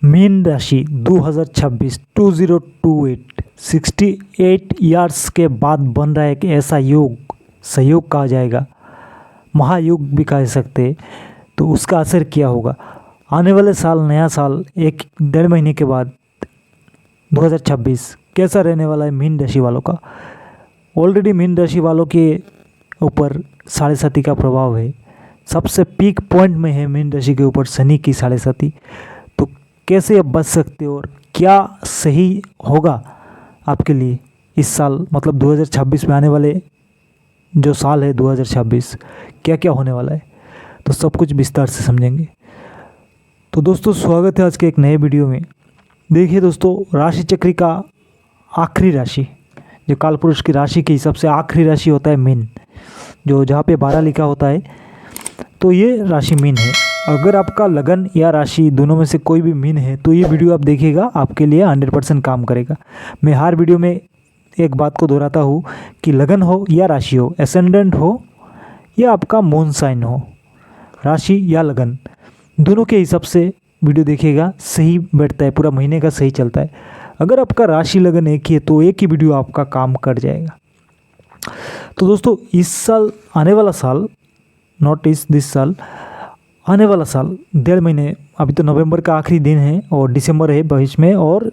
Mean राशि 2026 2028 68 years के बाद बन रहा है एक ऐसा योग, सहयोग कहा जाएगा, महायोग भी कह सकते हैं। तो उसका असर क्या होगा आने वाले साल, नया साल, एक डेढ़ महीने के बाद 2026 कैसा रहने वाला है मीन राशि वालों का। ऑलरेडी मीन राशि वालों के ऊपर 7.5 का प्रभाव है, सबसे पीक पॉइंट में है मीन राशि के ऊपर शनि की 7.5। तो कैसे आप बच सकते हो और क्या सही होगा आपके लिए इस साल, मतलब 2026 में आने वाले जो साल है 2026, क्या क्या होने वाला है, तो सब कुछ विस्तार से समझेंगे। तो दोस्तों स्वागत है आज के एक नए वीडियो में। देखिए दोस्तों, राशि चक्र का आखिरी राशि, जो काल पुरुष की राशि के हिसाब से आखिरी राशि होता है मीन, जो जहाँ पे 12 लिखा होता है, तो ये राशि मीन है। अगर आपका लगन या राशि दोनों में से कोई भी मीन है तो ये वीडियो आप देखिएगा, आपके लिए 100% काम करेगा। मैं हर वीडियो में एक बात को दोहराता हूँ कि लगन हो या राशि हो, एसेंडेंट हो या आपका मून साइन हो, राशि या लगन, दोनों के हिसाब से वीडियो देखिएगा, सही बैठता है, पूरा महीने का सही चलता है। अगर आपका राशि लगन एक ही है तो एक ही वीडियो आपका काम कर जाएगा। तो दोस्तों इस साल, आने वाला साल, नॉट इस दिस साल, आने वाला साल, डेढ़ महीने, अभी तो नवंबर का आखिरी दिन है और दिसंबर है 22 में, और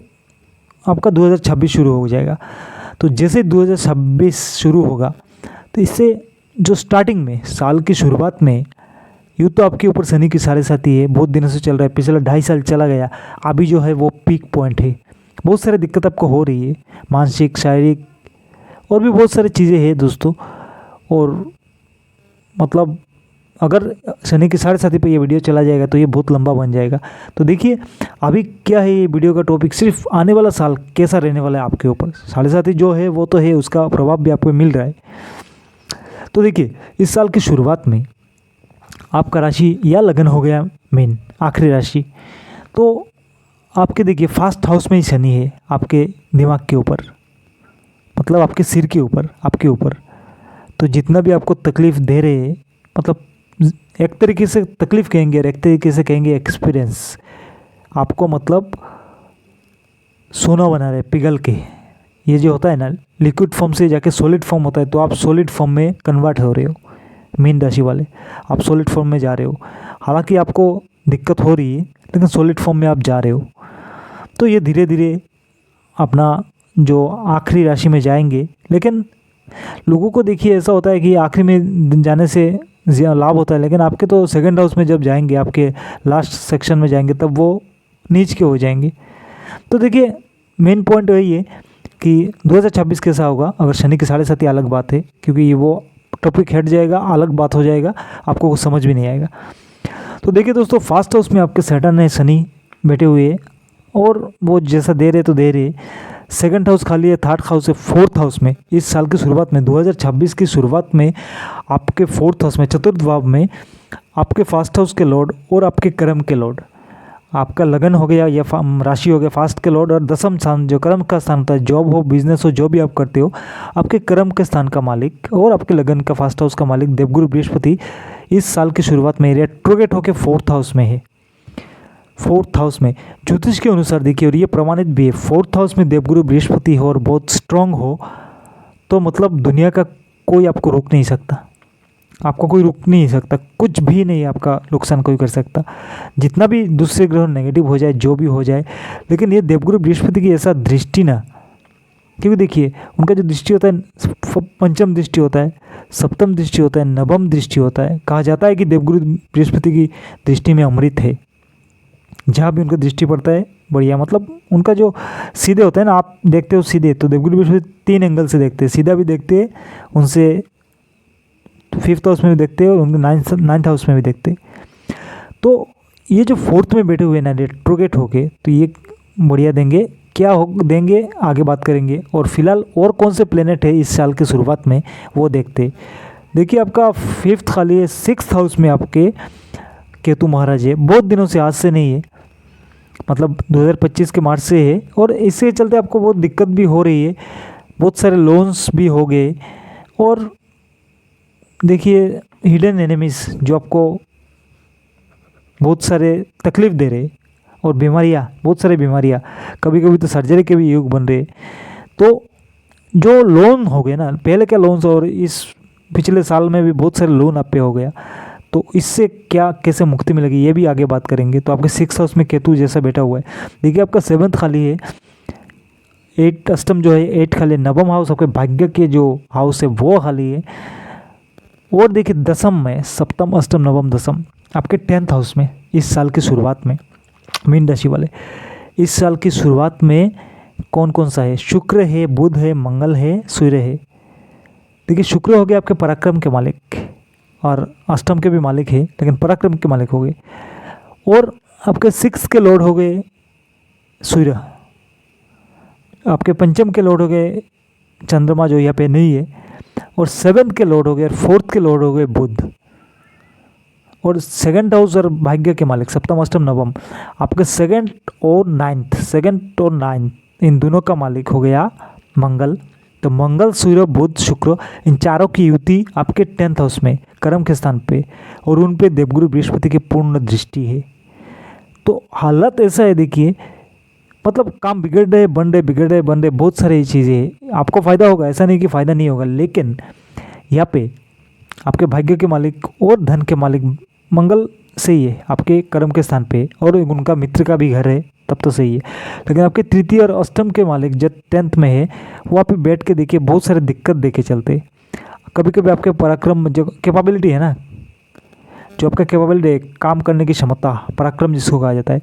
आपका 2026 शुरू हो जाएगा। तो जैसे 2026 शुरू होगा तो इससे जो स्टार्टिंग में, साल की शुरुआत में, यूँ तो आपके ऊपर शनि की 7.5 है, बहुत दिनों से चल रहा है, पिछला 2.5 साल चला गया, अभी जो है वो पीक पॉइंट है। बहुत सारी दिक्कत आपको हो रही है, मानसिक, शारीरिक और भी बहुत सारी चीज़ें हैं दोस्तों। और मतलब अगर शनि की 7.5 पे ये वीडियो चला जाएगा तो ये बहुत लंबा बन जाएगा। तो देखिए अभी क्या है ये वीडियो का टॉपिक, सिर्फ आने वाला साल कैसा रहने वाला है आपके ऊपर। 7.5 जो है वो तो है, उसका प्रभाव भी आपको मिल रहा है। तो देखिए इस साल की शुरुआत में आपका राशि या लगन हो गया मीन, आखिरी राशि, तो आपके देखिए फर्स्ट हाउस में ही शनि है, आपके दिमाग के ऊपर, मतलब आपके सिर के ऊपर, आपके ऊपर। तो जितना भी आपको तकलीफ़ दे रहे हैं, मतलब एक तरीके से तकलीफ़ कहेंगे और एक तरीके से कहेंगे एक्सपीरियंस, आपको मतलब सोना बना रहे पिघल के। ये जो होता है ना, लिक्विड फॉर्म से जाके सॉलिड फॉर्म होता है, तो आप सॉलिड फॉर्म में कन्वर्ट हो रहे हो, मीन राशि वाले, आप सॉलिड फॉर्म में जा रहे हो। हालांकि आपको दिक्कत हो रही है लेकिन सॉलिड फॉर्म में आप जा रहे हो। तो ये धीरे धीरे अपना जो आखिरी राशि में जाएंगे। लेकिन लोगों को देखिए ऐसा होता है कि आखिरी में जाने से लाभ होता है, लेकिन आपके तो सेकंड हाउस में जब जाएंगे, आपके लास्ट सेक्शन में जाएंगे, तब वो नीच के हो जाएंगे। तो देखिए मेन पॉइंट वही है कि 2026 कैसा होगा। अगर शनि की 7.5 अलग बात है, क्योंकि ये वो टॉपिक हट जाएगा, अलग बात हो जाएगा, आपको कुछ समझ भी नहीं आएगा। तो देखिए दोस्तों, फर्स्ट हाउस में आपके सैटर्न है, शनि बैठे हुए हैं, और वो जैसा दे रहे तो दे रहे। सेकंड हाउस खाली है, थर्ड हाउस है, फोर्थ हाउस में इस साल की शुरुआत में, 2026 की शुरुआत में आपके फोर्थ हाउस में, चतुर्थ भाव में, आपके फर्स्ट हाउस के लॉर्ड और आपके कर्म के लॉर्ड, आपका लगन हो गया या राशि हो गया फर्स्ट के लॉर्ड, और दसम स्थान जो कर्म का स्थान होता है, जॉब हो, बिजनेस हो, जो भी आप करते हो, आपके कर्म के स्थान का मालिक और आपके लगन का फर्स्ट हाउस का मालिक देवगुरु बृहस्पति इस साल की शुरुआत में रेट्रोगेट होकर फोर्थ हाउस में है। फोर्थ हाउस में ज्योतिष के अनुसार देखिए, और ये प्रमाणित भी है, फोर्थ हाउस में देवगुरु बृहस्पति हो और बहुत स्ट्रांग हो, तो मतलब दुनिया का कोई आपको रोक नहीं सकता, आपको कोई रोक नहीं सकता, कुछ भी नहीं आपका नुकसान कोई कर सकता, जितना भी दूसरे ग्रह नेगेटिव हो जाए, जो भी हो जाए। लेकिन ये देवगुरु बृहस्पति की ऐसा दृष्टि ना, क्योंकि देखिए उनका जो दृष्टि होता है, पंचम दृष्टि होता है, सप्तम दृष्टि होता है, नवम दृष्टि होता है। कहा जाता है कि देवगुरु बृहस्पति की दृष्टि में अमृत है, जहाँ भी उनका दृष्टि पड़ता है बढ़िया। मतलब उनका जो सीधे होता है ना, आप देखते हो सीधे, तो देवगुरु बृहस्पति 3 एंगल से देखते हैं, सीधा भी देखते हैं, उनसे 5th हाउस में भी देखते हैं और उनके 9th हाउस में भी देखते हैं। तो ये जो फोर्थ में बैठे हुए ना रेट्रोगेट होके, तो ये बढ़िया देंगे, क्या हो देंगे आगे बात करेंगे। और फिलहाल और कौन से प्लेनेट है इस साल की शुरुआत में वो देखते। देखिए आपका 5th खाली है, 6th हाउस में आपके केतु महाराज है, बहुत दिनों से, आज से नहीं है, मतलब 2025 के मार्च से है, और इसके चलते आपको बहुत दिक्कत भी हो रही है, बहुत सारे लोन्स भी हो गए। और देखिए हिडन एनिमीज जो आपको बहुत सारे तकलीफ़ दे रहे, और बीमारियाँ, बहुत सारी बीमारियाँ, कभी कभी तो सर्जरी के भी योग बन रहे। तो जो लोन हो गए ना, पहले के लोन्स और इस पिछले साल में भी बहुत सारे लोन आप पे हो गया, तो इससे क्या कैसे मुक्ति मिलेगी ये भी आगे बात करेंगे। तो आपके 6 हाउस में केतु जैसा बैठा हुआ है, देखिए आपका 7th खाली है, 8 अष्टम जो है 8 खाली, नवम हाउस आपके भाग्य के जो हाउस है वो खाली है। और देखिए दसम में, सप्तम अष्टम नवम दसम आपके 10th हाउस में इस साल की शुरुआत में, मीन राशि वाले इस साल की शुरुआत में कौन कौन सा है? शुक्र है, बुध है, मंगल है, सूर्य है। देखिए शुक्र हो गए आपके पराक्रम के मालिक और अष्टम के भी मालिक है, लेकिन पराक्रम के मालिक हो गए। और आपके 6 के लॉर्ड हो गए सूर्य, आपके पंचम के लॉर्ड हो गए चंद्रमा जो यहाँ पे नहीं है, और 7th के लॉर्ड हो गए, और 4th के लॉर्ड हो गए बुध। और 2nd हाउस और भाग्य के मालिक सप्तम अष्टम नवम आपके 2nd और 9th इन दोनों का मालिक हो गया मंगल। तो मंगल, सूर्य, बुध, शुक्र, इन चारों की युति आपके 10th हाउस में कर्म के स्थान पे, और उन पे देवगुरु बृहस्पति की पूर्ण दृष्टि है। तो हालत ऐसा है, देखिए मतलब काम बिगड़ रहे बन रहे, बिगड़ रहे बन रहे, बहुत सारी चीज़ें हैं। आपको फ़ायदा होगा, ऐसा नहीं कि फ़ायदा नहीं होगा, लेकिन यहाँ पे आपके भाग्य के मालिक और धन के मालिक मंगल सही है आपके कर्म के स्थान पे, और उनका मित्र का भी घर है, तब तो सही है। लेकिन आपके तृतीय और अष्टम के मालिक जब 10th में है, वहाँ पे बैठ के देखिए बहुत सारे दिक्कत देके चलते। कभी कभी आपके पराक्रम जो कैपेबिलिटी है ना, जो आपका कैपेबिलिटी है, काम करने की क्षमता, पराक्रम जिसको कहा जाता है,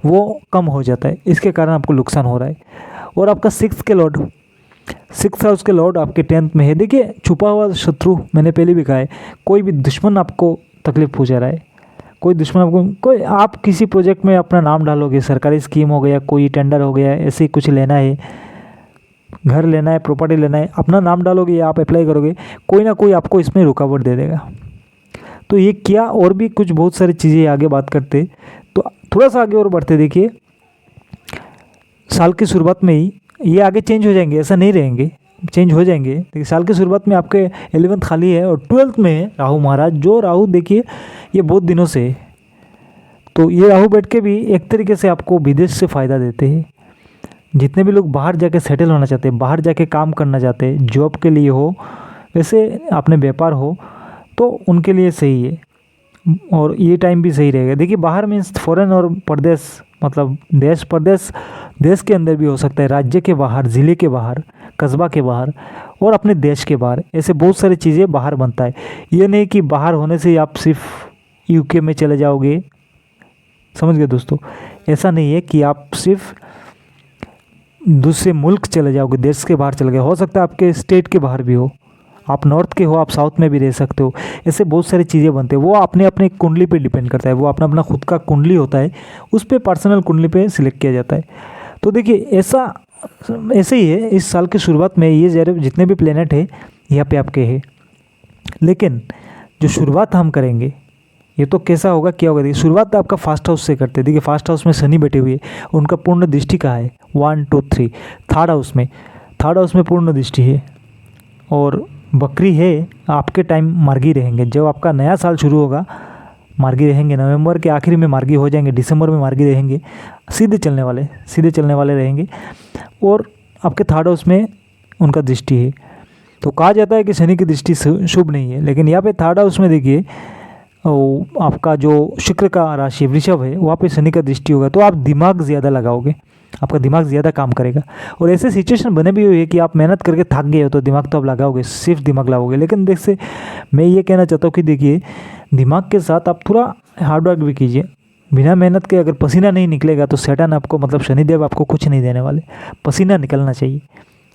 वो कम हो जाता है, इसके कारण आपको नुकसान हो रहा है। और आपका 6 के लॉर्ड, 6 हाउस के लॉर्ड आपके 10th में है। देखिए छुपा हुआ शत्रु, मैंने पहले भी कहा है, कोई भी दुश्मन आपको तकलीफ पहुँचा रहा है, कोई दुश्मन आपको, कोई आप किसी प्रोजेक्ट में अपना नाम डालोगे, सरकारी स्कीम हो गया, कोई टेंडर हो गया, ऐसे ही कुछ लेना है, घर लेना है, प्रॉपर्टी लेना है, अपना नाम डालोगे या आप अप्लाई करोगे, कोई ना कोई आपको इसमें रुकावट दे देगा। तो ये क्या, और भी कुछ बहुत सारी चीज़ें आगे बात करते। तो थोड़ा सा आगे और बढ़ते, देखिए साल की शुरुआत में ही ये आगे चेंज हो जाएंगे, ऐसा नहीं रहेंगे, चेंज हो जाएंगे। देखिए साल की शुरुआत में आपके 11th खाली है, और 12th में है राहु महाराज। जो राहु देखिए ये बहुत दिनों से है, तो ये राहु बैठ के भी एक तरीके से आपको विदेश से फ़ायदा देते हैं। जितने भी लोग बाहर जाके सेटल होना चाहते हैं, बाहर जाके काम करना चाहते हैं, जॉब के लिए हो, वैसे अपने व्यापार हो, तो उनके लिए सही है। और ये टाइम भी सही रहेगा। देखिए बाहर मीन्स फॉरेन और प्रदेश, मतलब देश प्रदेश, देश के अंदर भी हो सकता है, राज्य के बाहर, ज़िले के बाहर, कस्बा के बाहर, और अपने देश के बाहर, ऐसे बहुत सारी चीज़ें बाहर बनता है। ये नहीं कि बाहर होने से आप सिर्फ यूके में चले जाओगे, समझ गए दोस्तों, ऐसा नहीं है कि आप सिर्फ दूसरे मुल्क चले जाओगे, देश के बाहर चले गए। हो सकता है आपके स्टेट के बाहर भी हो, आप नॉर्थ के हो, आप साउथ में भी रह सकते हो, ऐसे बहुत सारी चीज़ें बनते हैं। वो अपने अपने कुंडली पे डिपेंड करता है, वो अपना अपना खुद का कुंडली होता है, उस पर पर्सनल कुंडली पे सिलेक्ट किया जाता है। तो देखिए ऐसे ही है, इस साल की शुरुआत में ये जितने भी प्लेनेट है यहाँ पे आपके हैं, लेकिन जो शुरुआत हम करेंगे ये तो कैसा होगा, क्या होगा। देखिए शुरुआत आपका फर्स्ट हाउस से करते हैं। देखिए फर्स्ट हाउस में शनि बैठे हुए, उनका पूर्ण दृष्टि कहाँ है, 1 2 3, थर्ड हाउस में पूर्ण दृष्टि है, और बकरी है आपके टाइम मार्गी रहेंगे। जब आपका नया साल शुरू होगा मार्गी रहेंगे, नवंबर के आखिरी में मार्गी हो जाएंगे, दिसंबर में मार्गी रहेंगे, सीधे चलने वाले रहेंगे। और आपके थर्ड हाउस में उनका दृष्टि है। तो कहा जाता है कि शनि की दृष्टि शुभ नहीं है, लेकिन यहाँ पे थर्ड हाउस में देखिए आपका जो शुक्र का राशि वृषभ है, वहाँ पे शनि का दृष्टि होगा, तो आप दिमाग ज़्यादा लगाओगे, आपका दिमाग ज़्यादा काम करेगा। और ऐसे सिचुएशन बने भी हुई है कि आप मेहनत करके थक गए हो, तो दिमाग तो आप लगाओगे, सिर्फ दिमाग लगाओगे। लेकिन देखिए मैं ये कहना चाहता हूँ कि देखिए दिमाग के साथ आप थोड़ा हार्डवर्क भी कीजिए। बिना मेहनत के अगर पसीना नहीं निकलेगा तो शैतान आपको, मतलब शनिदेव आपको कुछ नहीं देने वाले, पसीना निकलना चाहिए,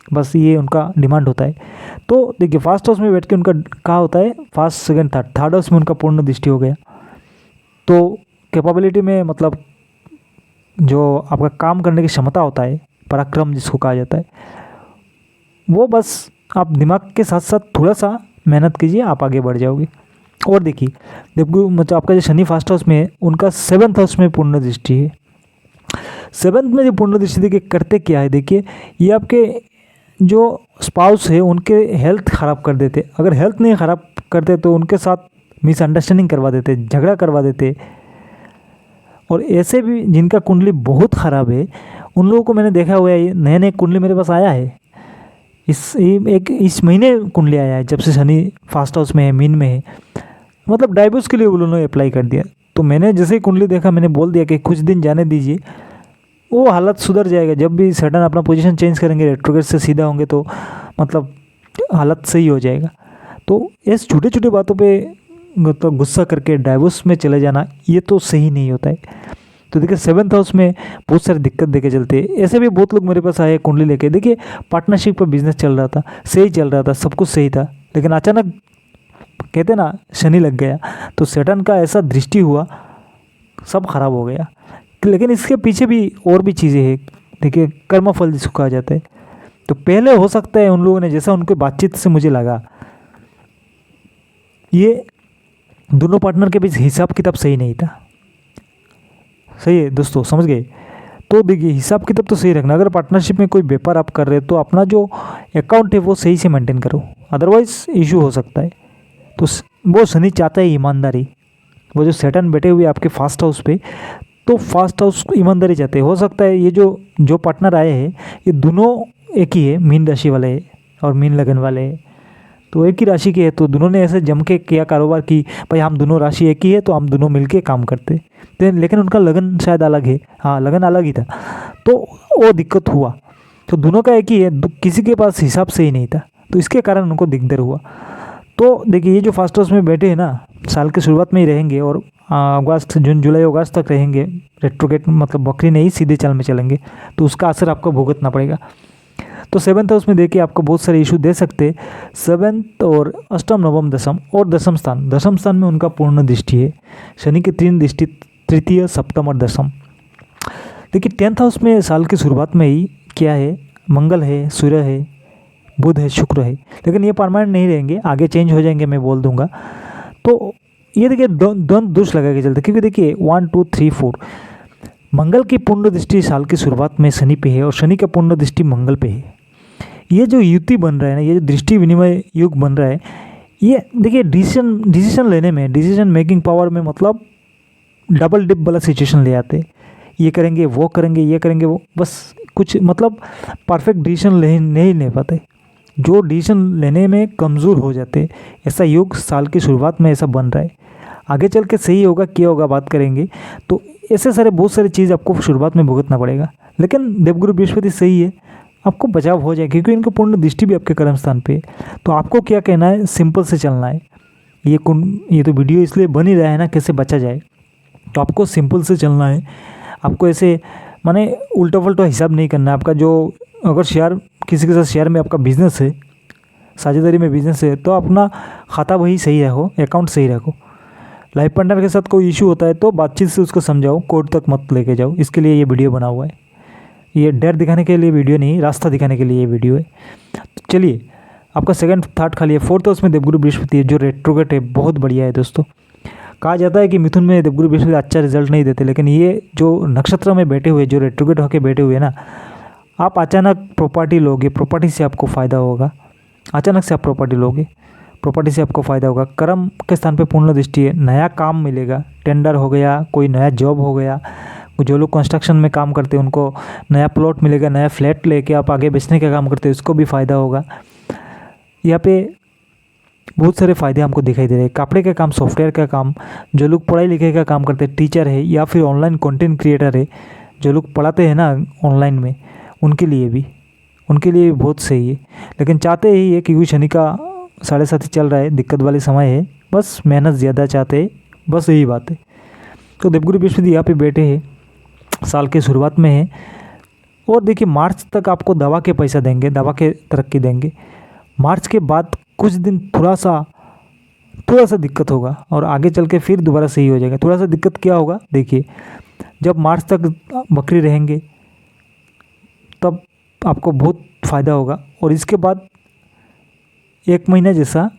बस ये उनका डिमांड होता है। तो देखिए फर्स्ट हाउस में बैठ के उनका कहा होता है, फर्स्ट सेकंड थर्ड हाउस में उनका पूर्ण दृष्टि हो गया। तो कैपेबिलिटी में, मतलब जो आपका काम करने की क्षमता होता है, पराक्रम जिसको कहा जाता है, वो बस आप दिमाग के साथ साथ थोड़ा सा मेहनत कीजिए, आप आगे बढ़ जाओगे। और देखिए मतलब आपका जो शनि फर्स्ट हाउस में है, उनका 7th हाउस में पूर्ण दृष्टि है। 7th में जो पूर्ण दृष्टि देखिए करते क्या है, देखिए ये आपके जो स्पाउस है उनके हेल्थ ख़राब कर देते। अगर हेल्थ नहीं ख़राब करते तो उनके साथ मिसअंडरस्टैंडिंग करवा देते, झगड़ा करवा देते, और ऐसे भी जिनका कुंडली बहुत ख़राब है उन लोगों को मैंने देखा हुआ है, नए नए कुंडली मेरे पास आया है। इस महीने कुंडली आया है जब से शनि फास्ट हाउस में है, मीन में है, मतलब डाइवोर्स के लिए उन्होंने अप्लाई कर दिया। तो मैंने जैसे ही कुंडली देखा मैंने बोल दिया कि कुछ दिन जाने दीजिए, वो हालत सुधर जाएगा। जब भी सडन अपना पोजीशन चेंज करेंगे, रेट्रोग्रेड से सीधा होंगे तो मतलब हालत सही हो जाएगा। तो इस छोटे छोटे बातों पे तो गुस्सा करके डाइवोर्स में चले जाना ये तो सही नहीं होता है। तो देखिए 7th हाउस में बहुत सारी दिक्कत देके चलते हैं। ऐसे भी बहुत लोग मेरे पास आए कुंडली लेके, देखिए पार्टनरशिप पर बिजनेस चल रहा था, सही चल रहा था, सब कुछ सही था, लेकिन अचानक कहते ना शनि लग गया, तो सैटर्न का ऐसा दृष्टि हुआ, सब खराब हो गया। लेकिन इसके पीछे भी और भी चीज़ें हैं। देखिए कर्मफल जिसको कहा जाता है, तो पहले हो सकता है उन लोगों ने, जैसा उनके बातचीत से मुझे लगा, ये दोनों पार्टनर के बीच हिसाब किताब सही नहीं था। सही है दोस्तों, समझ गए? तो देखिए हिसाब किताब तो सही रखना। अगर पार्टनरशिप में कोई व्यापार आप कर रहे हो तो अपना जो अकाउंट है वो सही से मेंटेन करो, अदरवाइज इशू हो सकता है। तो वो शनि चाहता है ईमानदारी। वो जो सैटर्न बैठे हुए आपके फास्ट हाउस पे, तो फास्ट हाउस ईमानदारी चाहते हैं। हो सकता है ये जो पार्टनर आए हैं ये दोनों एक ही है, मीन राशि वाले है और मीन लगन वाले है, तो एक ही राशि के है। तो दोनों ने ऐसे जम के किया कारोबार की, भाई हम दोनों राशि एक ही है तो हम दोनों मिलके काम करते। तो लेकिन उनका लगन शायद अलग है, हाँ लगन अलग ही था, तो वो दिक्कत हुआ। तो दोनों का एक ही है, किसी के पास हिसाब सही नहीं था, तो इसके कारण उनको दिक्कत हुआ। तो देखिए ये जो फास्ट हाउस में बैठे हैं ना, साल की शुरुआत में ही रहेंगे और अगस्त, जून, जुलाई, अगस्त तक रहेंगे। रेट्रोगेट मतलब बकरी नहीं, सीधे चाल में चलेंगे, तो उसका असर आपको भुगतना पड़ेगा। तो 7th हाउस में देखिए आपको बहुत सारे इशू दे सकते। 7th और अष्टम, नवम, दशम और दशम स्थान में उनका पूर्ण दृष्टि है। शनि की 3 दृष्टि, तृतीय, सप्तम और दशम। देखिए 10th हाउस में साल की शुरुआत में ही क्या है, मंगल है, सूर्य है, बुध है, शुक्र है, लेकिन ये परमानेंट नहीं रहेंगे, आगे चेंज हो जाएंगे, मैं बोल दूंगा। तो ये देखिए दोनों दोष लगा के चलते, क्योंकि देखिए 1 2 3 4 मंगल की पूर्ण दृष्टि साल की शुरुआत में शनि पे है और शनि का पूर्ण दृष्टि मंगल पे है। ये जो युति बन रहा है ना, ये जो दृष्टि विनिमय युग बन रहा है, ये देखिए डिसीजन लेने में, डिसीजन मेकिंग पावर में मतलब डबल डिप वाला सिचुएशन ले आते। ये करेंगे, वो करेंगे, ये करेंगे, वो बस कुछ मतलब परफेक्ट डिसीजन नहीं ले पाते, जो डिसीजन लेने में कमज़ोर हो जाते। ऐसा युग साल की शुरुआत में ऐसा बन रहा है। आगे चल के सही होगा क्या होगा बात करेंगे। तो ऐसे सारे बहुत सारी चीज़ आपको शुरुआत में भुगतना पड़ेगा, लेकिन देवगुरु बृहस्पति सही है, आपको बचाव हो जाए, क्योंकि इनकी पूर्ण दृष्टि भी आपके कर्म स्थान पे है। तो आपको क्या कहना है, सिंपल से चलना है। ये तो वीडियो इसलिए बन ही रहा है ना, कैसे बचा जाए। तो आपको सिंपल से चलना है, आपको ऐसे माने उल्टा फुल्टा हिसाब नहीं करना है। आपका जो अगर शेयर, किसी के साथ शेयर में आपका बिजनेस है, साझेदारी में बिजनेस है, तो अपना खाता वही सही रखो, अकाउंट सही रखो। लाइफ पार्टनर के साथ कोई इशू होता है तो बातचीत से उसको समझाओ, कोर्ट तक मत लेके जाओ। इसके लिए ये वीडियो बना हुआ है। ये डर दिखाने के लिए वीडियो नहीं, रास्ता दिखाने के लिए ये वीडियो है। तो चलिए, आपका 2nd, 3rd खाली है। 4th हाउस में देवगुरु बृहस्पति है जो रेट्रोगेट है, बहुत बढ़िया है दोस्तों। कहा जाता है कि मिथुन में देवगुरु बृहस्पति अच्छा रिजल्ट नहीं देते, लेकिन ये जो नक्षत्र में बैठे हुए, जो रेट्रोगेट होकर बैठे हुए ना, आप अचानक प्रॉपर्टी लोगे, प्रॉपर्टी से आपको फ़ायदा होगा। अचानक से आप प्रॉपर्टी लोगे, प्रॉपर्टी से आपको फ़ायदा होगा। कर्म के स्थान पे पूर्ण दृष्टि है, नया काम मिलेगा, टेंडर हो गया, कोई नया जॉब हो गया। जो लोग कंस्ट्रक्शन में काम करते हैं उनको नया प्लॉट मिलेगा, नया फ्लैट लेके आप आगे बेचने का काम करते हैं, उसको भी फ़ायदा होगा। यहाँ पे बहुत सारे फ़ायदे हमको दिखाई दे रहे हैं। कपड़े का काम, सॉफ्टवेयर का काम, जो लोग पढ़ाई लिखाई का काम करते हैं, टीचर है या फिर ऑनलाइन कंटेंट क्रिएटर है, जो लोग पढ़ाते हैं ना ऑनलाइन में, उनके लिए भी बहुत सही है। लेकिन चाहते ही है, क्योंकि शनि का 7.5 चल रहा है, दिक्कत वाले समय है, बस मेहनत ज़्यादा चाहते हैं, बस यही बात है। तो देवगुरु बृहस्पति यहाँ पे बैठे हैं, साल के शुरुआत में है। और देखिए मार्च तक आपको दवा के पैसा देंगे, दवा के तरक्की देंगे। मार्च के बाद कुछ दिन थोड़ा सा दिक्कत होगा और आगे चल के फिर दोबारा सही हो जाएगा। थोड़ा सा दिक्कत क्या होगा, देखिए जब मार्च तक बकरी रहेंगे तब आपको बहुत फ़ायदा होगा, और इसके बाद 1 महीना जैसा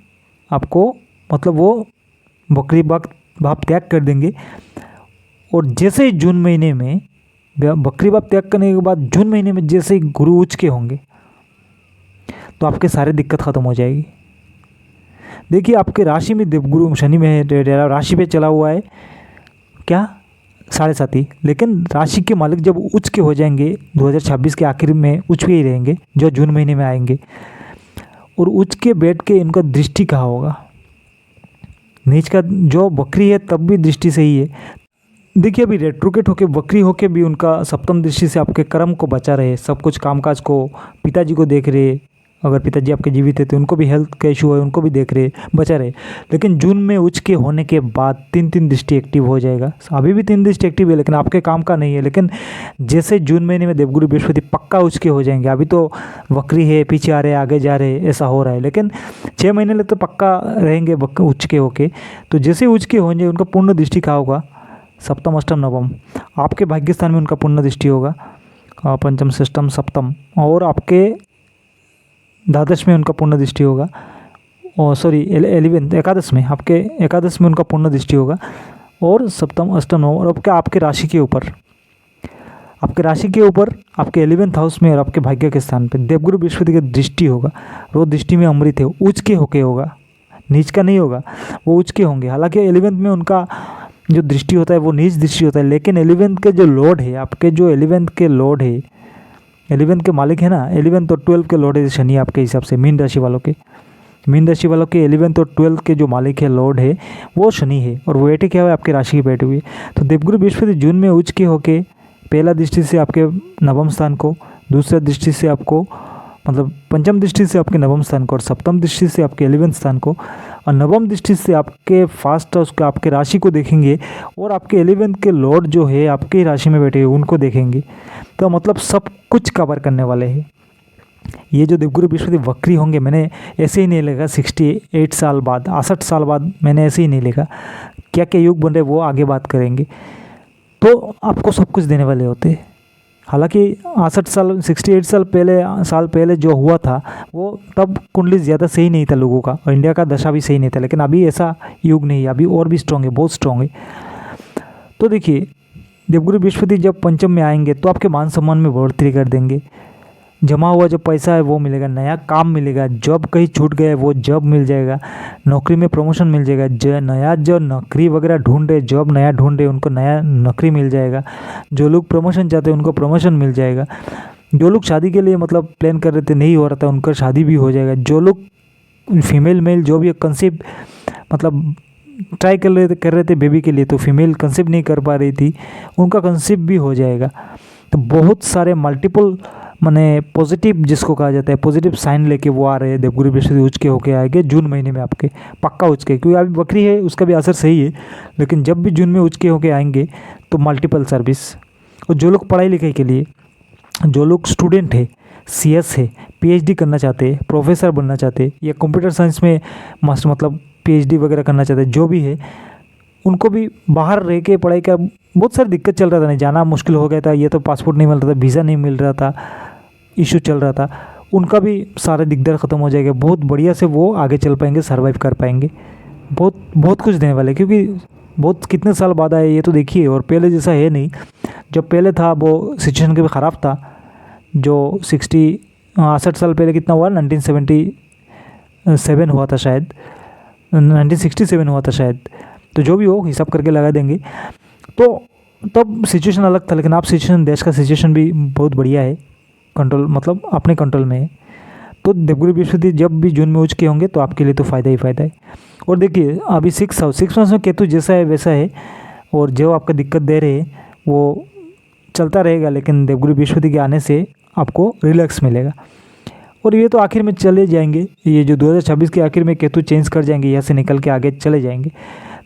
आपको मतलब वो बकरी भाव त्याग कर देंगे। और जैसे ही जून महीने में बकरी भाव त्याग करने के बाद जून महीने में जैसे ही गुरु उच्च के होंगे तो आपके सारे दिक्कत ख़त्म हो जाएगी। देखिए आपके राशि में देवगुरु शनि में है, राशि पे चला हुआ है क्या, 7.5 ही, लेकिन राशि के मालिक जब उच्च के हो जाएंगे 2026 के आखिर में उच्च के ही रहेंगे, जो जून महीने में आएंगे। और उच्च के बैठ के इनका दृष्टि कहाँ होगा, नीच का जो वक्री है तब भी दृष्टि सही है। देखिए अभी रेट्रोकेट होके वक्री होके भी उनका सप्तम दृष्टि से आपके कर्म को बचा रहे, सब कुछ कामकाज को, पिताजी को देख रहे, अगर पिताजी आपके जीवित है तो उनको भी हेल्थ का इशू है उनको भी देख रहे, बचा रहे। लेकिन जून में उच्च के होने के बाद 3 दृष्टि एक्टिव हो जाएगा। अभी भी 3 दृष्टि एक्टिव है लेकिन आपके काम का नहीं है। लेकिन जैसे जून महीने में देवगुरु बृहस्पति पक्का उच्च के हो जाएंगे, अभी तो वक्री है, पीछे आ रहे आगे जा रहे, ऐसा हो रहा है, लेकिन 6 महीने लग तो पक्का रहेंगे उच्च के होके। तो जैसे उच्च के होंगे उनका पूर्ण दृष्टि कहाँ होगा, सप्तम अष्टम नवम, आपके भाग्य स्थान में उनका पूर्ण दृष्टि होगा, पंचम षष्टम सप्तम, और आपके द्वादश में उनका पूर्ण दृष्टि होगा, और सॉरी 11 एकादश में, आपके एकादश में उनका पूर्ण दृष्टि होगा, और सप्तम अष्टम नवम, और आपके राशि के ऊपर, आपके राशि के ऊपर आपके 11th हाउस में और आपके भाग्य के स्थान पे देवगुरु बृहस्पति की दृष्टि होगा। वो दृष्टि में अमृत है, उच्च के होके होगा, नीच का नहीं होगा, वो उच्च के होंगे। हालांकि 11th में उनका जो दृष्टि होता है वो नीच दृष्टि होता है, लेकिन 11th के जो लॉर्ड है, आपके जो 11th के लॉर्ड है, 11th के मालिक है ना, 11th और 12 के लॉर्ड है शनि आपके हिसाब से, मीन राशि वालों के, मीन राशि वालों के 11th और 12 के जो मालिक है लॉर्ड है वो शनि है, और वो बैठे क्या हुआ आपकी राशि के बैठे हुए। तो देवगुरु बृहस्पति जून में उच्च के होके पहला दृष्टि से आपके नवम स्थान को, दूसरा दृष्टि से आपको मतलब पंचम दृष्टि से आपके नवम स्थान को, और सप्तम दृष्टि से आपके 11th स्थान को, और नवम दृष्टि से आपके फर्स्ट हाउस का आपके राशि को देखेंगे, और आपके 11th के लॉर्ड जो है आपके राशि में बैठे हुए उनको देखेंगे। तो मतलब सब कुछ कवर करने वाले हैं। ये जो देवगुरु बृहस्पति वक्री होंगे, मैंने ऐसे ही नहीं लिखा 68 साल बाद, 68 साल बाद मैंने ऐसे ही नहीं लिखा, क्या क्या योग बन रहे वो आगे बात करेंगे। तो आपको सब कुछ देने वाले होते हैं। हालांकि 68 साल पहले जो हुआ था वो तब कुंडली ज़्यादा सही नहीं था लोगों का, और इंडिया का दशा भी सही नहीं था, लेकिन अभी ऐसा युग नहीं है, अभी और भी स्ट्रॉन्ग है, बहुत स्ट्रॉन्ग है। तो देखिए देवगुरु बृहस्पति जब पंचम में आएंगे तो आपके मान सम्मान में बढ़ोतरी कर देंगे, जमा हुआ जो पैसा है वो मिलेगा, नया काम मिलेगा, जॉब कहीं छूट गया है वो जॉब मिल जाएगा, नौकरी में प्रमोशन मिल जाएगा, नया जो नौकरी वगैरह ढूंढ रहे, जॉब नया ढूंढ रहे उनको नया नौकरी मिल जाएगा, जो लोग प्रमोशन चाहते हैं उनको प्रमोशन मिल जाएगा, जो लोग शादी के लिए मतलब प्लान कर रहे थे नहीं हो रहा था उनका शादी भी हो जाएगा, जो लोग फीमेल मेल जो भी कंसीव मतलब ट्राई कर रहे थे बेबी के लिए, तो फीमेल कंसीव नहीं कर पा रही थी, उनका कंसीव भी हो जाएगा। तो बहुत सारे मल्टीपल माने पॉजिटिव जिसको कहा जाता है पॉजिटिव साइन लेके वो आ रहे हैं। देवगुरु बृहस्पति उच्च के होके आएंगे जून महीने में आपके, पक्का उच्च के, क्योंकि अभी बकरी है उसका भी असर सही है, लेकिन जब भी जून में उच्च के होके आएंगे तो मल्टीपल सर्विस। और जो लोग पढ़ाई लिखाई के लिए, जो लोग स्टूडेंट है, CS है, PhD करना चाहते हैं, प्रोफेसर बनना चाहते हैं, या कंप्यूटर साइंस में मास्टर मतलब PhD वगैरह करना चाहते हैं, जो भी है उनको भी बाहर रह के पढ़ाई का बहुत सारी दिक्कत चल रहा था, नहीं जाना मुश्किल हो गया था, ये तो पासपोर्ट नहीं मिल रहा था, वीज़ा नहीं मिल रहा था, इशू चल रहा था, उनका भी सारे दिक्कत ख़त्म हो जाएगा, बहुत बढ़िया से वो आगे चल पाएंगे, सर्वाइव कर पाएंगे, बहुत कुछ देने वाले, क्योंकि बहुत कितने साल बाद आए ये तो देखिए, और पहले जैसा है नहीं, जब पहले था वो सिचुएशन भी ख़राब था, जो 68 साल पहले कितना हुआ, 1977 हुआ था शायद, 1967 हुआ था शायद, तो जो भी हो हिसाब करके लगा देंगे। तो तब सिचुएशन अलग था, लेकिन आप सिचुएशन, देश का सिचुएशन भी बहुत बढ़िया है, कंट्रोल मतलब अपने कंट्रोल में है। तो देवगुरु बृहस्पति जब भी जून में उच्च के होंगे तो आपके लिए तो फ़ायदा ही फ़ायदा है। और देखिए अभी 6 हाउस में केतु जैसा है वैसा है, और जो आपका दिक्कत दे रहे हैं वो चलता रहेगा, लेकिन देवगुरु बृहस्पति के आने से आपको रिलैक्स मिलेगा। और ये तो आखिर में चले जाएंगे, ये जो 2026 के आखिर में केतु चेंज कर जाएंगे, यहाँ से निकल के आगे चले जाएंगे।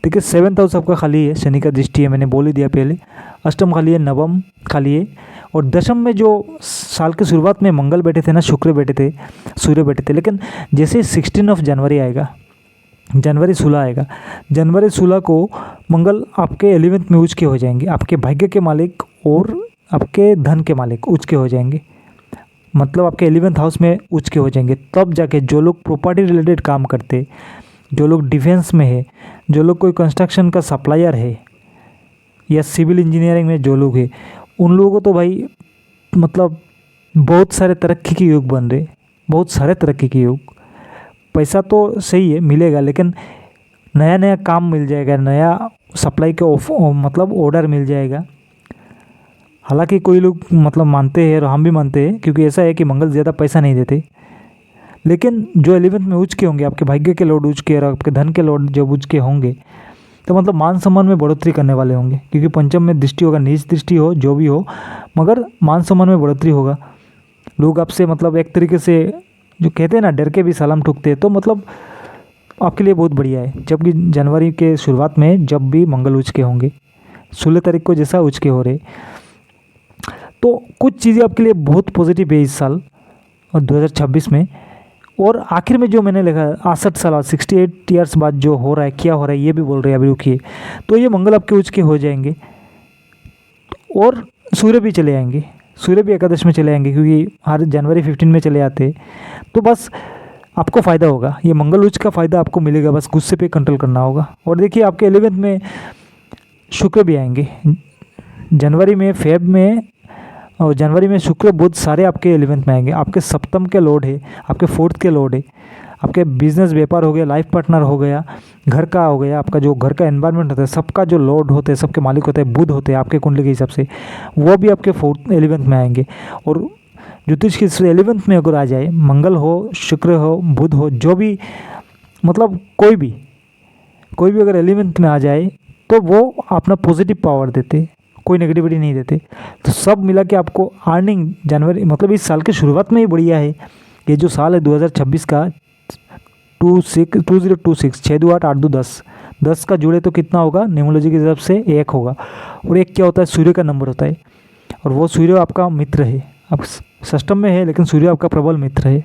देखिए 7th हाउस आपका खाली है, शनि का दृष्टि है, मैंने बोल ही दिया पहले, अष्टम खाली है, नवम खाली है, और दशम में जो साल की शुरुआत में मंगल बैठे थे ना, शुक्र बैठे थे, सूर्य बैठे थे, लेकिन जैसे 16 जनवरी आएगा, जनवरी 16 आएगा, जनवरी 16 को मंगल आपके 11th में उच्च के हो जाएंगे, आपके भाग्य के मालिक और आपके धन के मालिक उच्च के हो जाएंगे, मतलब आपके 11th हाउस में उच्च के हो जाएंगे। तब जाके जो लोग प्रॉपर्टी रिलेटेड काम करते, जो लोग डिफेंस में है, जो लोग कोई कंस्ट्रक्शन का सप्लायर है, या सिविल इंजीनियरिंग में जो लोग हैं, उन लोगों को तो भाई मतलब बहुत सारे तरक्की के योग बन रहे, बहुत सारे तरक्की के योग। पैसा तो सही है मिलेगा, लेकिन नया नया काम मिल जाएगा, नया सप्लाई के मतलब ऑर्डर मिल जाएगा। हालांकि कोई लोग मतलब मानते हैं और हम भी मानते हैं, क्योंकि ऐसा है कि मंगल ज़्यादा पैसा नहीं देते, लेकिन जो 11th में उच्च के होंगे, आपके भाग्य के लॉर्ड उच्च के और आपके धन के लॉर्ड जब उच्च के होंगे, तो मतलब मान सम्मान में बढ़ोतरी करने वाले होंगे, क्योंकि पंचम में दृष्टि होगा, नीच दृष्टि हो जो भी हो, मगर मान सम्मान में बढ़ोतरी होगा। लोग आपसे मतलब एक तरीके से जो कहते हैं ना, डर के भी सलाम ठुकते हैं, तो मतलब आपके लिए बहुत बढ़िया है। जबकि जनवरी के शुरुआत में जब भी मंगल उच्च के होंगे, 16 तारीख को जैसा उच्च के हो रहे, तो कुछ चीज़ें आपके लिए बहुत पॉजिटिव है इस साल और 2026 में। और आखिर में जो मैंने लिखा 68 साल और 68 ईयर्स बाद जो हो रहा है, क्या हो रहा है, ये भी बोल रहे हैं अभी रुकिए। तो ये मंगल आपके उच्च के हो जाएंगे और सूर्य भी चले आएंगे, सूर्य भी एकादश में चले आएंगे, क्योंकि हर जनवरी 15 में चले आते हैं। तो बस आपको फ़ायदा होगा, ये मंगल उच्च का फ़ायदा आपको मिलेगा, बस गुस्से पे कंट्रोल करना होगा। और देखिए आपके 11th में शुक्र भी आएंगे, जनवरी में, फेब में, और जनवरी में शुक्र बुध सारे आपके 11th में आएंगे। आपके सप्तम के लॉर्ड है, आपके 4th के लॉर्ड है, आपके बिजनेस व्यापार हो गया, लाइफ पार्टनर हो गया, घर का हो गया, आपका जो घर का एनवायरनमेंट होता है, सबका जो लॉर्ड होते हैं, सबके मालिक होते हैं, बुध होते हैं आपके कुंडली के हिसाब से, वो भी आपके 11th में आएंगे। और ज्योतिष की 11th में अगर आ जाए, मंगल हो, शुक्र हो, बुध हो, जो भी मतलब कोई भी अगर 11th में आ जाए, तो वो अपना पॉजिटिव पावर देते, कोई नेगेटिविटी नहीं देते। तो सब मिला के आपको अर्निंग जनवरी मतलब इस साल की शुरुआत में ही बढ़िया है। ये जो साल है 2026 का 2026 6 2 8 8 2 10 का जुड़े तो कितना होगा, न्यूमरोलॉजी के हिसाब से 1 होगा। और 1 क्या होता है, सूर्य का नंबर होता है, और वो सूर्य आपका मित्र है। अब षष्टम में है, लेकिन सूर्य आपका प्रबल मित्र है।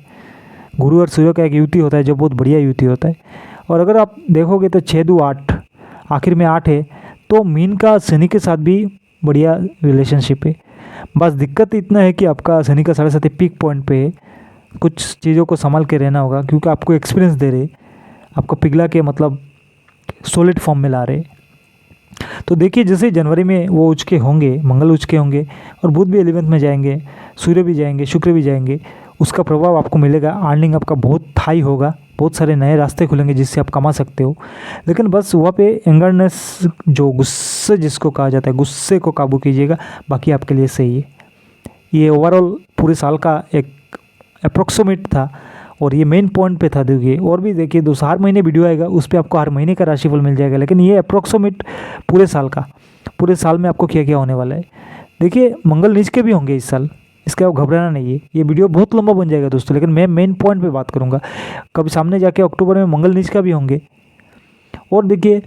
गुरु और सूर्य का एक युति होता है, जो बहुत बढ़िया युति होता है। और अगर आप देखोगे तो 6 2 8 आखिर में 8 है, तो मीन का शनि के साथ भी बढ़िया रिलेशनशिप है। बस दिक्कत इतना है कि आपका शनि का 7.5 पीक पॉइंट पे है, कुछ चीज़ों को संभाल के रहना होगा, क्योंकि आपको एक्सपीरियंस दे रहे, आपको पिघला के मतलब सॉलिड फॉर्म में ला रहे। तो देखिए जैसे जनवरी में वो उच्च के होंगे, मंगल उच्च के होंगे, और बुध भी 11th में जाएंगे, सूर्य भी जाएंगे, शुक्र भी जाएंगे, उसका प्रभाव आपको मिलेगा। अर्निंग आपका बहुत हाई होगा, बहुत सारे नए रास्ते खुलेंगे जिससे आप कमा सकते हो। लेकिन बस वहाँ पे एंगरनेस, जो गुस्से जिसको कहा जाता है, गुस्से को काबू कीजिएगा, बाकी आपके लिए सही है। ये ओवरऑल पूरे साल का एक अप्रोक्सीमेट था, और ये मेन पॉइंट पे था। देखिए और भी देखिए, हर महीने वीडियो आएगा, उस पर आपको हर महीने का राशिफल मिल जाएगा, लेकिन ये अप्रोक्सीमेट पूरे साल का, पूरे साल में आपको क्या क्या होने वाला है। देखिए मंगल नीच के भी होंगे इस साल, इसका घबराना नहीं है। ये वीडियो बहुत लंबा बन जाएगा दोस्तों, लेकिन मैं मेन पॉइंट पे बात करूँगा। कभी सामने जाके अक्टूबर में मंगल नीच का भी होंगे। और देखिए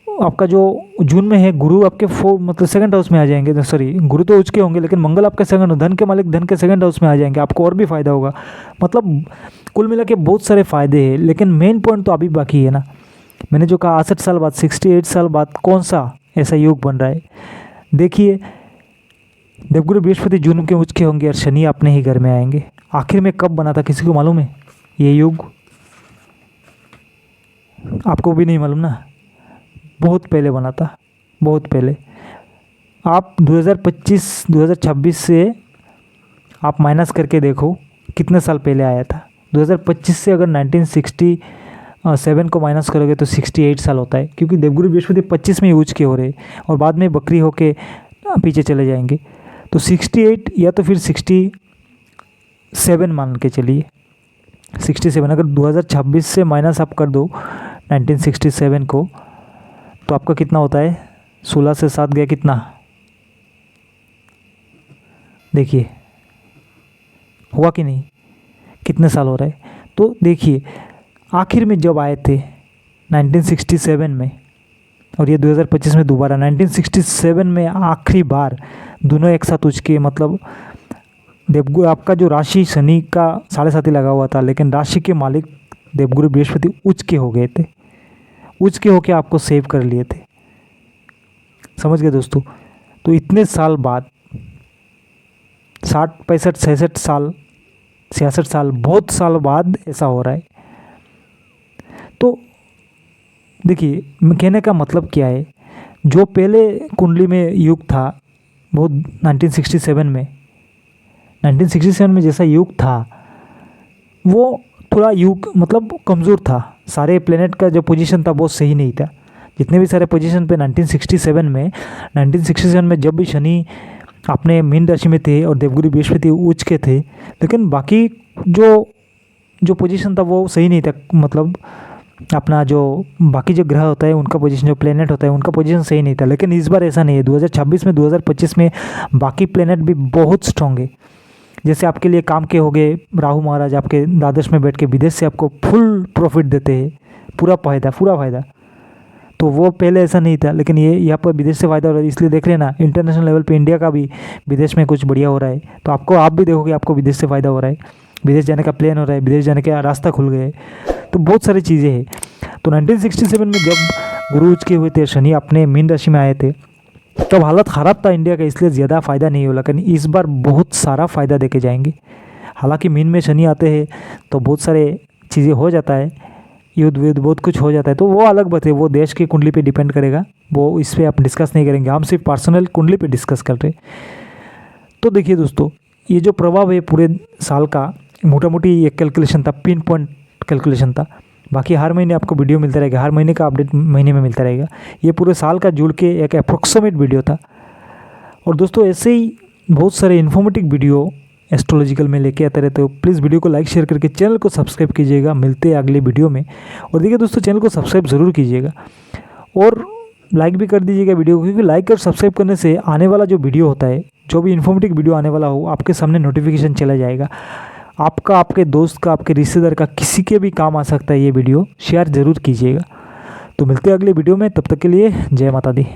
आपका जो जून में है, गुरु आपके मतलब सेकंड हाउस में आ जाएंगे, सॉरी गुरु तो उच्च के होंगे, लेकिन मंगल आपके सेकंड, धन के मालिक धन के सेकंड हाउस में आ जाएंगे, आपको और भी फायदा होगा। मतलब कुल मिला के बहुत सारे फायदे हैं, लेकिन मेन पॉइंट तो अभी बाकी है ना। मैंने जो कहा 68 साल बाद, 68 साल बाद कौन सा ऐसा योग बन रहा है। देखिए देवगुरु बृहस्पति जून के उच्च के होंगे, और शनि अपने ही घर में आएंगे। आखिर में कब बना था, किसी को मालूम है ये योग? आपको भी नहीं मालूम ना, बहुत पहले बना था, बहुत पहले। आप 2025-2026 से आप माइनस करके देखो कितने साल पहले आया था। 2025 से अगर 1967 को माइनस करोगे तो 68 साल होता है, क्योंकि देवगुरु बृहस्पति 25 में यूज के हो रहे और बाद में बकरी होके पीछे चले जाएंगे। तो 68 या तो फिर 67 मान के चलिए, 67 अगर 2026 से माइनस आप कर दो 1967 को, तो आपका कितना होता है, 16 से 7 गया कितना, देखिए हुआ कि नहीं, कितने साल हो रहा है। तो देखिए आखिर में जब आए थे 1967 में, और ये 2025 में दोबारा 1967 में आखिरी बार दोनों एक साथ उच्च के, मतलब देवगुरु आपका जो राशि शनि का 7.5 लगा हुआ था, लेकिन राशि के मालिक देवगुरु बृहस्पति उच्च के हो गए थे, उच्च के होके आपको सेव कर लिए थे। समझ गए दोस्तों? तो इतने साल बाद 60 65 66 साल 66 साल, बहुत साल बाद ऐसा हो रहा है। तो देखिए कहने का मतलब क्या है, जो पहले कुंडली में युग था वो 1967 में जैसा युग था, वो थोड़ा युग मतलब कमज़ोर था। सारे प्लेनेट का जो पोजीशन था वो सही नहीं था। जितने भी सारे पोजीशन पे 1967 में जब भी शनि अपने मीन राशि में थे और देवगुरु बृहस्पति उच्च के थे, लेकिन बाकी जो पोजीशन था वो सही नहीं था। मतलब अपना जो बाकी जो ग्रह होता है उनका पोजीशन, जो प्लेनेट होता है उनका पोजीशन सही नहीं था। लेकिन इस बार ऐसा नहीं है। 2026 में 2025 में बाकी प्लेनेट भी बहुत स्ट्रॉन्ग है। जैसे आपके लिए काम के हो गए राहु महाराज, आपके द्वादश में बैठ के विदेश से आपको फुल प्रॉफिट देते हैं, पूरा फ़ायदा। तो वो पहले ऐसा नहीं था, लेकिन ये यहाँ पर विदेश से फ़ायदा हो रहा है। इसलिए देख रहे हैं ना, इंटरनेशनल लेवल पे इंडिया का भी विदेश में कुछ बढ़िया हो रहा है। तो आप भी देखोगे आपको विदेश से फ़ायदा हो रहा है, विदेश जाने का प्लान हो रहा है, विदेश जाने का रास्ता खुल गए। तो बहुत सारी चीज़ें हैं। तो 1967 में जब गुरु उच्च के हुए थे, शनि अपने मीन राशि में आए थे, तब हालत ख़राब था इंडिया का, इसलिए ज़्यादा फ़ायदा नहीं हो। लेकिन इस बार बहुत सारा फ़ायदा देके जाएंगे। हालांकि मीन में शनि आते हैं तो बहुत सारे चीज़ें हो जाता है, युद्ध बहुत कुछ हो जाता है। तो वो अलग बात है, वो देश की कुंडली पे डिपेंड करेगा। वो इस पर आप डिस्कस नहीं करेंगे, हम सिर्फ पर्सनल कुंडली पे डिस्कस कर रहे हैं। तो देखिए दोस्तों, ये जो प्रभाव है पूरे साल का, मोटा मोटी एक कैलकुलेशन था, पिन पॉइंट कैलकुलेशन था। बाकी हर महीने आपको वीडियो मिलता रहेगा, हर महीने का अपडेट महीने में मिलता रहेगा। ये पूरे साल का जुड़ के एक अप्रोक्सीमेट वीडियो था। और दोस्तों ऐसे ही बहुत सारे इन्फॉर्मेटिव वीडियो एस्ट्रोलॉजिकल में लेके आते रहते हो। प्लीज़ वीडियो को लाइक शेयर करके चैनल को सब्सक्राइब कीजिएगा। मिलते हैं अगले वीडियो में। और देखिए दोस्तों, चैनल को सब्सक्राइब ज़रूर कीजिएगा और लाइक भी कर दीजिएगा वीडियो को, क्योंकि लाइक और सब्सक्राइब करने से आने वाला जो वीडियो होता है, जो भी इन्फॉर्मेटिव वीडियो आने वाला हो, आपके सामने नोटिफिकेशन चला जाएगा। आपका, आपके दोस्त का, आपके रिश्तेदार का, किसी के भी काम आ सकता है ये वीडियो। शेयर ज़रूर कीजिएगा। तो मिलते हैं अगले वीडियो में, तब तक के लिए जय माता दी।